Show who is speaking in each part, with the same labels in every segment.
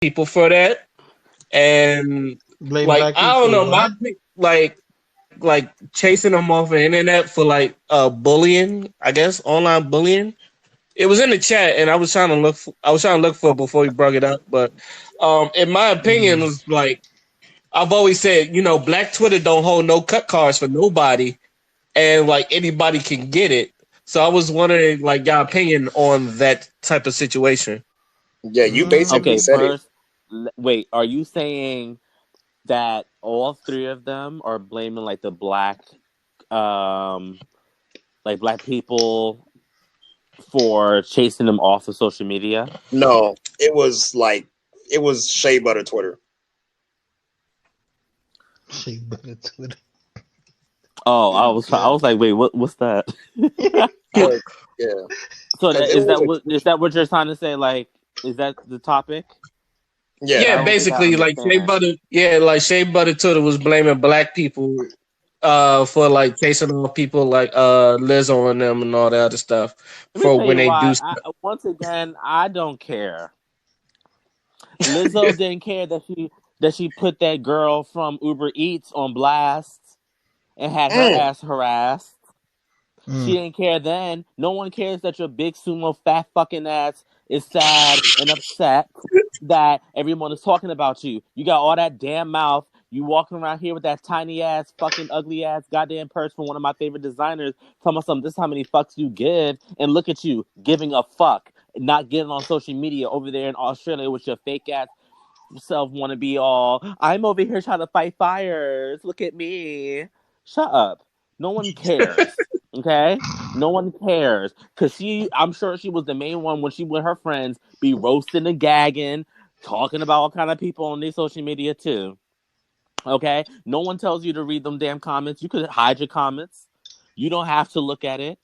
Speaker 1: people for that, and
Speaker 2: Blame
Speaker 1: like
Speaker 2: black
Speaker 1: I
Speaker 2: people
Speaker 1: don't
Speaker 2: for
Speaker 1: know,
Speaker 2: what?
Speaker 1: like chasing them off the internet for like bullying, I guess online bullying. It was in the chat, and I was trying to look for it before you brought it up, but in my opinion,
Speaker 2: Mm.
Speaker 1: was like I've always said, Black Twitter don't hold no cut cards for nobody, and like anybody can get it. So I was wondering, like, your opinion on that type of situation.
Speaker 3: Yeah, you basically
Speaker 4: Okay,
Speaker 2: Mm.
Speaker 3: said it.
Speaker 4: first, wait, are you saying that all three of them are blaming like the um, black people for chasing them off of social media?
Speaker 3: No, it was Shea Butter Twitter.
Speaker 2: She better Twitter.
Speaker 4: Oh, I
Speaker 2: God.
Speaker 4: was like, wait, what's that?
Speaker 3: But yeah,
Speaker 4: So
Speaker 3: because it was a
Speaker 4: is that what you're trying to say? Like, is that the topic? Because
Speaker 3: yeah.
Speaker 4: I
Speaker 1: Yeah,
Speaker 4: don't think I
Speaker 1: basically, like
Speaker 4: understand.
Speaker 1: Shea Butter Twitter was blaming black people for like chasing off people like Lizzo and them and all that other stuff
Speaker 4: Let me
Speaker 1: for
Speaker 4: tell
Speaker 1: when
Speaker 4: you
Speaker 1: they do
Speaker 4: why.
Speaker 1: stuff.
Speaker 4: Once again, I don't care. Lizzo didn't care that she put that girl from Uber Eats on blast and had her
Speaker 3: Mm.
Speaker 4: ass harassed. She
Speaker 2: Mm.
Speaker 4: didn't care then. No one cares that your big sumo fat fucking ass is sad and upset that everyone is talking about you. You got all that damn mouth. You walking around here with that tiny ass, fucking ugly ass goddamn purse from one of my favorite designers. Tell me something. This is how many fucks you give, and look at you giving a fuck, not getting on social media over there in Australia with your fake ass self. Want to be all? I'm over here trying to fight fires. Look at me. Shut up. No one cares. Okay? No one cares. Cause I'm sure she was the main one when she with her friends be roasting and gagging, talking about all kind of people on their social media too. Okay? No one tells you to read them damn comments. You could hide your comments. You don't have to look at it.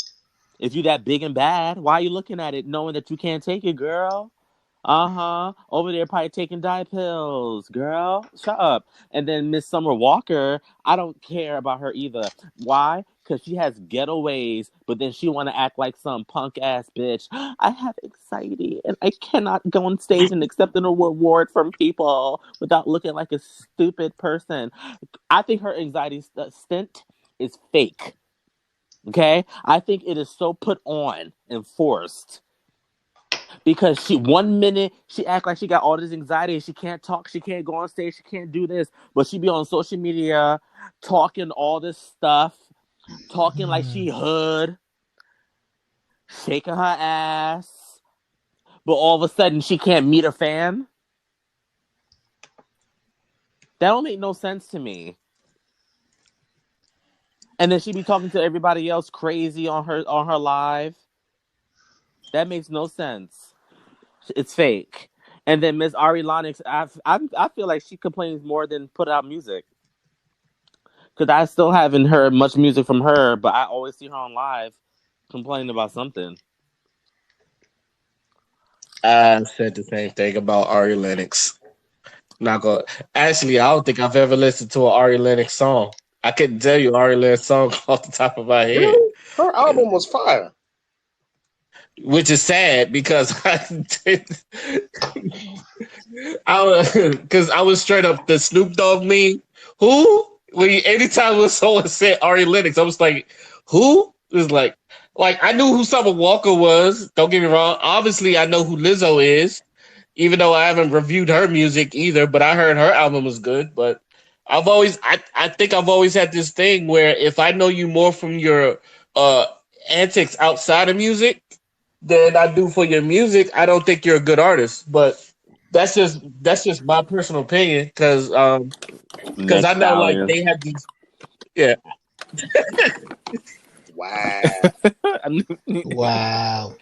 Speaker 4: If you that big and bad, why are you looking at it knowing that you can't take it, girl? Uh-huh. Over there probably taking diet pills, girl. Shut up. And then Miss Summer Walker, I don't care about her either. Why? Because she has ghetto ways, but then she want to act like some punk ass bitch. I have anxiety and I cannot go on stage and accept an award from people without looking like a stupid person. I think her anxiety stint is fake. Okay? I think it is so put on and forced because she 1 minute she act like she got all this anxiety and she can't talk, she can't go on stage, she can't do this, but she be on social media talking all this stuff, talking like she
Speaker 2: Mm.
Speaker 4: hood, shaking her ass, but all of a sudden she can't meet her fam. That don't make no sense to me. And then she be talking to everybody else crazy on her live. That makes no sense. It's fake. And then Miss Ari Lennox, I feel like she complains more than put out music. Because I still haven't heard much music from her, but I always see her on live complaining about something.
Speaker 1: I said the same thing about Ari Lennox. Not gonna Actually, I don't think I've ever listened to an Ari Lennox song. I couldn't tell you Ari Lennox song off the top of my head,
Speaker 3: Really? Her album was fire.
Speaker 1: which is sad because because I was straight up the Snoop Dogg meme. Who? Anytime when someone said Ari Lennox, I was like, who? It was like I knew who Summer Walker was. Don't get me wrong. Obviously, I know who Lizzo is, even though I haven't reviewed her music either. But I heard her album was good. But I think I've always had this thing where if I know you more from your uh antics outside of music than I do for your music, I don't think you're a good artist. But that's just my personal opinion because
Speaker 4: Next
Speaker 1: I know like
Speaker 4: Stallion.
Speaker 1: they have these. Yeah,
Speaker 3: Wow.
Speaker 2: Wow.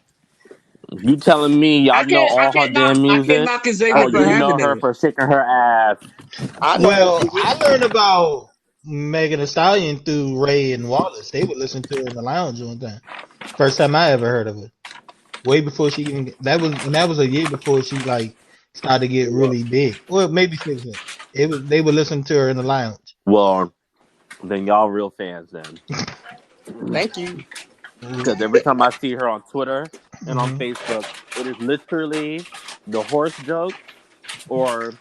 Speaker 4: You telling me y'all know all her damn
Speaker 1: I can't
Speaker 4: music?
Speaker 1: knock
Speaker 3: I
Speaker 1: Xavier
Speaker 4: Or
Speaker 1: for
Speaker 4: do you
Speaker 3: do.
Speaker 1: having
Speaker 4: know her
Speaker 1: that.
Speaker 4: for shaking her ass?
Speaker 3: I know her
Speaker 2: Well,
Speaker 3: music.
Speaker 2: I learned about Megan Thee Stallion through Ray and Wallace. They would listen to her in the lounge one time. First time I ever heard of it. Way before she even that was a year before she like started to get
Speaker 3: Well,
Speaker 2: really big. Well, maybe 6 months. It was they would listen to her in the lounge.
Speaker 4: Well, then y'all real fans then.
Speaker 3: thank you.
Speaker 4: Because every time I see her on Twitter and on
Speaker 2: Mm-hmm.
Speaker 4: Facebook, it is literally the horse joke or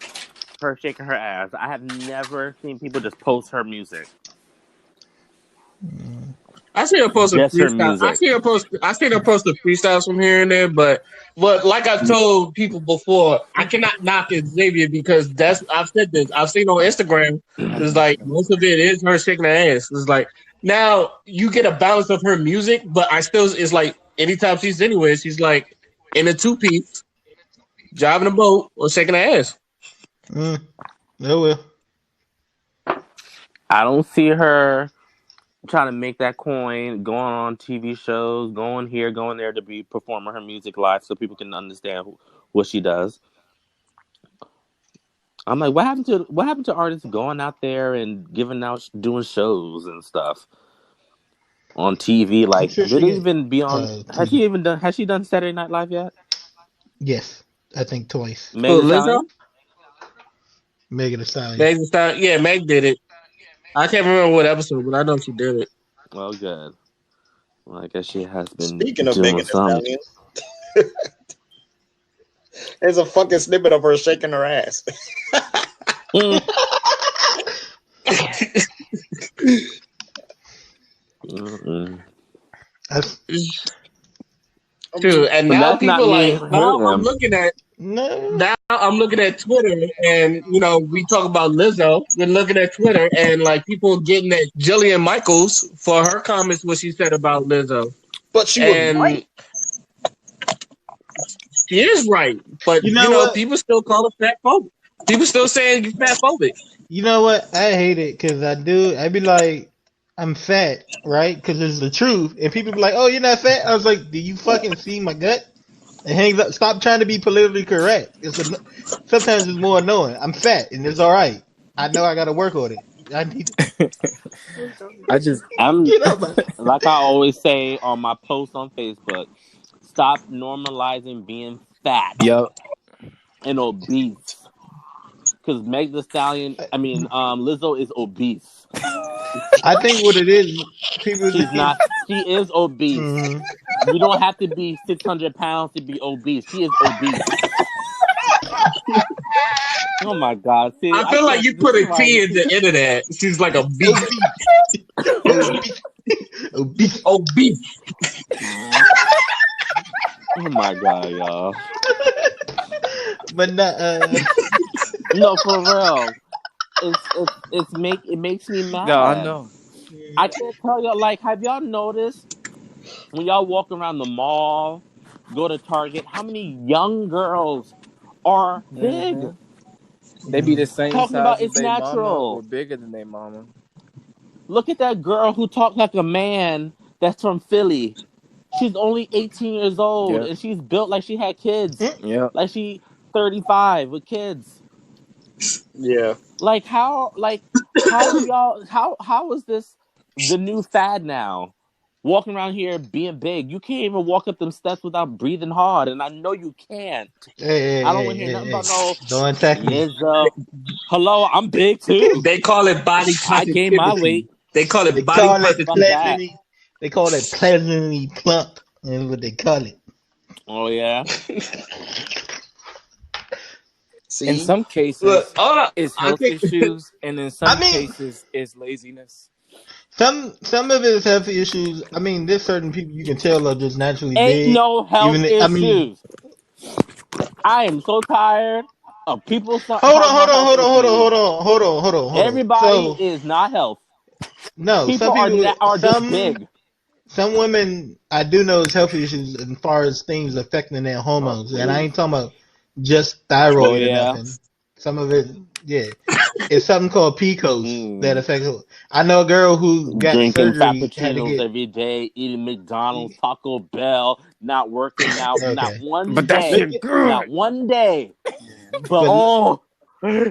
Speaker 4: her shaking her ass. I have never seen people just post her music.
Speaker 1: I see her post a
Speaker 4: Just her
Speaker 1: freestyle.
Speaker 4: music.
Speaker 1: I seen her post the freestyles from here and there, but like I told people before, I cannot knock Xavier because I've said this. I've seen on Instagram. It's like most of it is her shaking her ass. It's like now you get a balance of her music, but I still it's like anytime she's anywhere, she's like in a 2-piece, driving a boat or shaking her ass.
Speaker 2: Oh well.
Speaker 4: I don't see her trying to make that coin, going on TV shows, going here, going there to be performing her music live so people can understand what she does. I'm like, what happened to artists going out there and giving out doing shows and stuff on TV?
Speaker 2: I'm
Speaker 4: Like,
Speaker 2: sure
Speaker 4: did
Speaker 2: she
Speaker 4: it
Speaker 2: get
Speaker 4: even be on?
Speaker 2: TV.
Speaker 4: Has she done Saturday Night Live yet?
Speaker 2: Yes, I think twice.
Speaker 1: Oh,
Speaker 4: Megan Thee
Speaker 1: Lizzo,
Speaker 4: Stallion?
Speaker 2: Megan Thee Stallion.
Speaker 1: Meg, yeah, Meg did it. I can't remember what episode, but I know she did it.
Speaker 4: Well, good. Well, I guess she has been
Speaker 3: Speaking of
Speaker 4: doing
Speaker 3: Megan Thee
Speaker 4: some.
Speaker 3: Stallion, there's a fucking snippet of her shaking her ass.
Speaker 4: Mm.
Speaker 1: Dude, and
Speaker 4: But
Speaker 1: now
Speaker 4: that's not
Speaker 1: people
Speaker 4: me.
Speaker 1: like I'm looking at
Speaker 2: No.
Speaker 1: Twitter, and we talk about Lizzo. We're looking at Twitter, and like people getting at Jillian Michaels for her comments what she said about Lizzo,
Speaker 3: But she was
Speaker 1: and
Speaker 3: right.
Speaker 1: she is right. But
Speaker 2: You know what?
Speaker 1: people still call her fat phobic. People still saying you fat phobic.
Speaker 2: You know what? I hate it because I be like, I'm fat, right? Because it's the truth. And people be like, oh, you're not fat? I was like, do you fucking see my gut? And hangs up. Stop trying to be politically correct. Sometimes it's more annoying. I'm fat and it's all right. I know I got to work on it. I need to
Speaker 4: I'm
Speaker 2: get up.
Speaker 4: like I always say on my post on Facebook, stop normalizing being fat
Speaker 5: Yep.
Speaker 4: and obese. Because Lizzo is obese.
Speaker 2: I think what it is, people.
Speaker 4: She's not. She is obese.
Speaker 2: Mhm.
Speaker 4: You don't have to be 600 pounds to be obese. She is obese. Oh my God! See,
Speaker 1: I feel like you put a T in the end of that. She's like a beast.
Speaker 2: Obese.
Speaker 1: Obese.
Speaker 4: Oh my God, y'all!
Speaker 2: But not.
Speaker 4: No, for real. It makes me mad.
Speaker 5: No, I know.
Speaker 4: I can't tell y'all. Like, have y'all noticed when y'all walk around the mall, go to Target, how many young girls are big?
Speaker 5: Mm-hmm. They be the same
Speaker 4: Talking
Speaker 5: size
Speaker 4: about
Speaker 5: as
Speaker 4: it's
Speaker 5: their mama
Speaker 4: natural.
Speaker 5: or bigger than their mama.
Speaker 4: Look at that girl who talked like a man that's from Philly. She's only 18 years old and she's built like she had kids.
Speaker 5: Yeah.
Speaker 4: Like she 35 with kids.
Speaker 3: Yeah.
Speaker 4: Like how do y'all how is this the new fad now? Walking around here being big. You can't even walk up them steps without breathing hard, and I know you can't.
Speaker 2: Hey,
Speaker 4: I don't want to hear nothing about no
Speaker 2: don't attack me.
Speaker 4: Lizzo. Hello, I'm big too.
Speaker 1: They call it body
Speaker 4: I gained my
Speaker 1: positivity.
Speaker 4: weight.
Speaker 1: They call it
Speaker 2: They
Speaker 1: body
Speaker 2: call it
Speaker 1: positivity.
Speaker 2: They call it pleasantly plump. That's what they call it.
Speaker 4: Oh yeah.
Speaker 3: See,
Speaker 5: In some cases,
Speaker 1: Look,
Speaker 5: it's health issues, and in some cases, it's laziness.
Speaker 2: Some of it is health issues. I mean, there's certain people you can tell are just naturally
Speaker 4: Ain't
Speaker 2: big.
Speaker 4: no health issues.
Speaker 2: I mean,
Speaker 4: I am so tired of people.
Speaker 2: hold on.
Speaker 4: Everybody is not health.
Speaker 2: No,
Speaker 4: People
Speaker 2: some people
Speaker 4: are just big.
Speaker 2: Some women I do know is health issues as far as things affecting their hormones, and I ain't talking about just thyroid or nothing. Some of it, yeah, it's something called PCOS that affects. I know a girl who got
Speaker 4: Drinking
Speaker 2: surgery, had to
Speaker 4: frappuccinos
Speaker 2: get
Speaker 4: every day, eating McDonald's, Taco Bell, not working out, not one
Speaker 5: But that
Speaker 4: day,
Speaker 5: shit good.
Speaker 4: not one day. But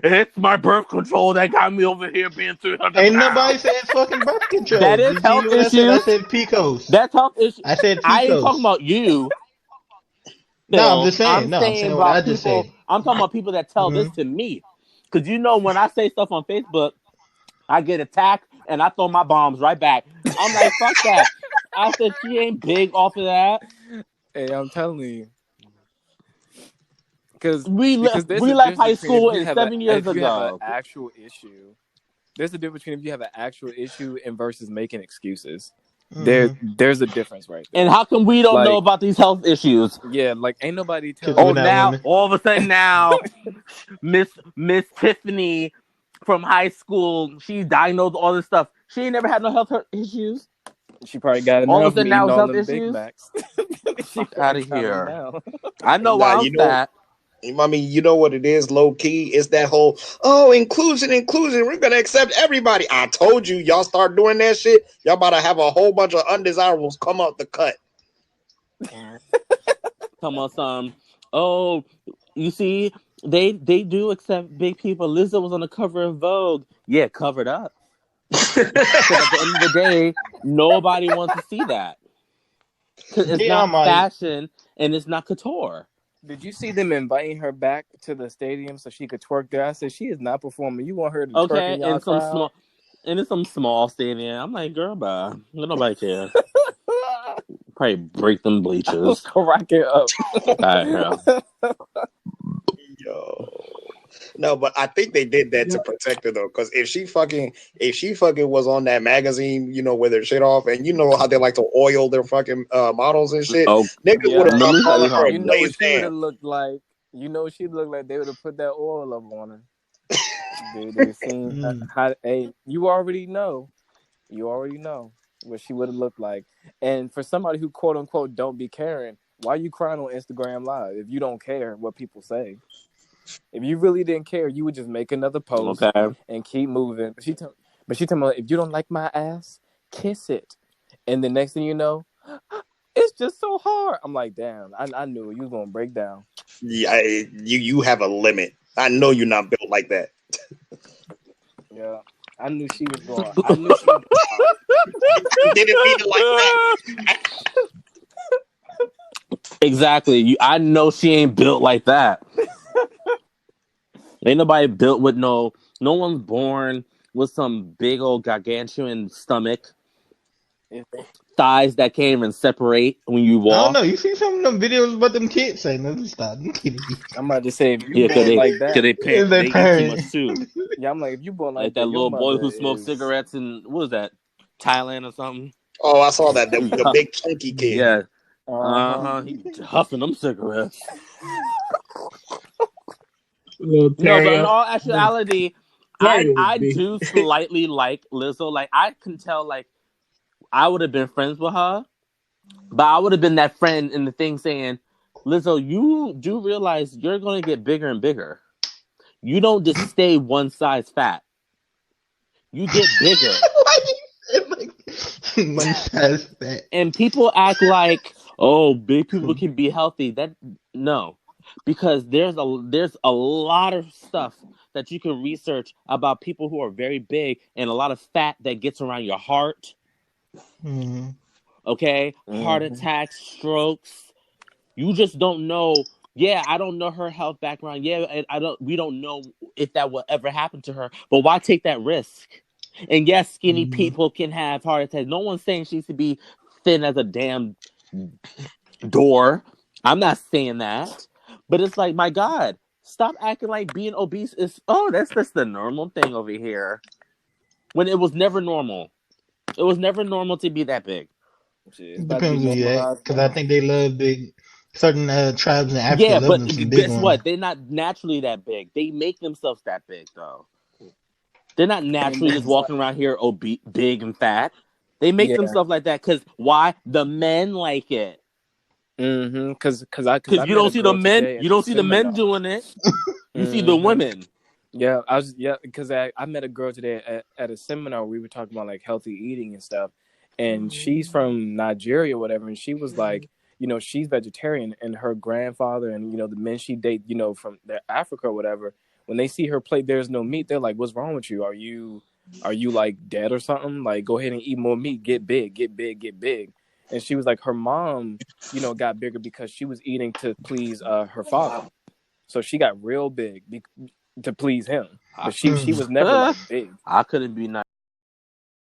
Speaker 4: it's my birth control that got me over here being 300
Speaker 2: ain't
Speaker 4: pounds.
Speaker 2: nobody said fucking birth control.
Speaker 4: That is
Speaker 2: Did
Speaker 4: health
Speaker 2: you hear what
Speaker 4: issues.
Speaker 2: I said PCOS.
Speaker 4: That's health issues.
Speaker 2: I said PCOS.
Speaker 4: I ain't talking about you.
Speaker 2: No, I'm just saying.
Speaker 4: I'm saying
Speaker 2: what I
Speaker 4: about
Speaker 2: just
Speaker 4: people.
Speaker 2: said.
Speaker 4: I'm talking about people that tell this to me. Because when I say stuff on Facebook, I get attacked and I throw my bombs right back. I'm like, fuck that. I said she ain't big off of that.
Speaker 5: Hey, I'm telling you. because
Speaker 4: we left high school and 7 years
Speaker 5: if you have an
Speaker 4: ago.
Speaker 5: actual issue. There's a difference between if you have an actual issue and versus making excuses. There's a difference right there.
Speaker 4: And how come we don't know about these health issues?
Speaker 5: Yeah, like ain't nobody telling.
Speaker 2: We're
Speaker 4: Oh,
Speaker 2: not
Speaker 4: now
Speaker 2: women.
Speaker 4: all of a sudden now, Miss Tiffany from high school, she diagnosed all this stuff. She ain't never had no health issues.
Speaker 5: She probably got
Speaker 4: All of a
Speaker 5: enough
Speaker 4: sudden
Speaker 5: eating
Speaker 4: now it's
Speaker 5: all
Speaker 4: health
Speaker 5: them Big
Speaker 4: issues.
Speaker 5: Macs.
Speaker 4: Fuck out of here.
Speaker 5: Now.
Speaker 4: I know
Speaker 3: Nah,
Speaker 4: why I'm fat.
Speaker 3: I mean, you know what it is, low key? It's that whole, inclusion. We're going to accept everybody. I told you, y'all start doing that shit, y'all about to have a whole bunch of undesirables come out the cut.
Speaker 4: Come on, son. Oh, you see, they do accept big people. Lizzo was on the cover of Vogue. Yeah, covered up. Because at the end of the day, nobody wants to see that. Because it's not fashion and it's not couture.
Speaker 5: Did you see them inviting her back to the stadium so she could twerk there? I said, she is not performing. You want her to twerk in y'all crowd?
Speaker 4: And it's some small stadium. I'm like, girl, bye. Nobody cares. Probably break them bleachers. I was
Speaker 5: cracking up.
Speaker 3: Yo. No, but I think they did that to protect her though, because if she fucking was on that magazine, with their shit off, and you know how they like to oil their fucking models and shit, niggas would have calling her a blaze
Speaker 5: she would have looked like. You know what she looked like? They would have put that oil up on her. they seen how. Hey, you already know what she would have looked like. And for somebody who quote unquote don't be caring, why are you crying on Instagram Live if you don't care what people say? If you really didn't care, you would just make another post and keep moving. But she told me, if you don't like my ass, kiss it. And the next thing you know, it's just so hard. I'm like, damn, I knew you was gonna break down.
Speaker 3: Yeah, you have a limit. I know you're not built like that.
Speaker 5: Yeah, I knew she was going. I knew she was
Speaker 3: didn't mean it like that.
Speaker 4: Exactly. I know she ain't built like that. Ain't nobody built with no one's born with some big old gargantuan stomach. Thighs that can't even separate when you walk.
Speaker 2: I don't know. You see some of them videos about them kids saying, "No, stop."
Speaker 5: I'm about to say, if you born like that,
Speaker 4: they eat too much too.
Speaker 5: Yeah, I'm like, if you born
Speaker 4: like that little boy who smoked cigarettes in what was that, Thailand or something?
Speaker 3: Oh, I saw that the big chunky kid.
Speaker 4: Yeah, he huffing them cigarettes. No, but in all actuality, I do slightly like Lizzo. Like I can tell, like I would have been friends with her, but I would have been that friend in the thing saying, Lizzo, you do realize you're going to get bigger and bigger. You don't just stay one size fat. You get bigger.
Speaker 2: One size fat.
Speaker 4: And people act like, oh, big people can be healthy. No. Because there's a lot of stuff that you can research about people who are very big and a lot of fat that gets around your heart.
Speaker 2: Mm-hmm.
Speaker 4: Okay? Heart attacks, strokes. You just don't know. Yeah, I don't know her health background. Yeah, we don't know if that will ever happen to her. But why take that risk? And yes, skinny people can have heart attacks. No one's saying she should be thin as a damn door. I'm not saying that. But it's like, my God, stop acting like being obese is, that's just the normal thing over here. When it was never normal. It was never normal to be that big.
Speaker 2: Depends who you at. Because I think they love big. Certain tribes in Africa love them some big
Speaker 4: guess
Speaker 2: ones.
Speaker 4: what? They're not naturally that big. They make themselves that big, though. They're not naturally just walking around here big and fat. They make themselves like that because why? The men like it.
Speaker 5: Because
Speaker 4: you don't see the men. You don't see the men doing it. You see the women.
Speaker 5: Yeah, because I met a girl today at a seminar. We were talking about like healthy eating and stuff, and she's from Nigeria or whatever, and she was like, she's vegetarian, and her grandfather and the men she date, from Africa or whatever, when they see her plate, there's no meat. They're like, "What's wrong with you? Are you like dead or something? Like, go ahead and eat more meat. Get big, get big, get big." And she was like, her mom, got bigger because she was eating to please her father, so she got real big to please him. But she was never like big.
Speaker 4: I couldn't be nice.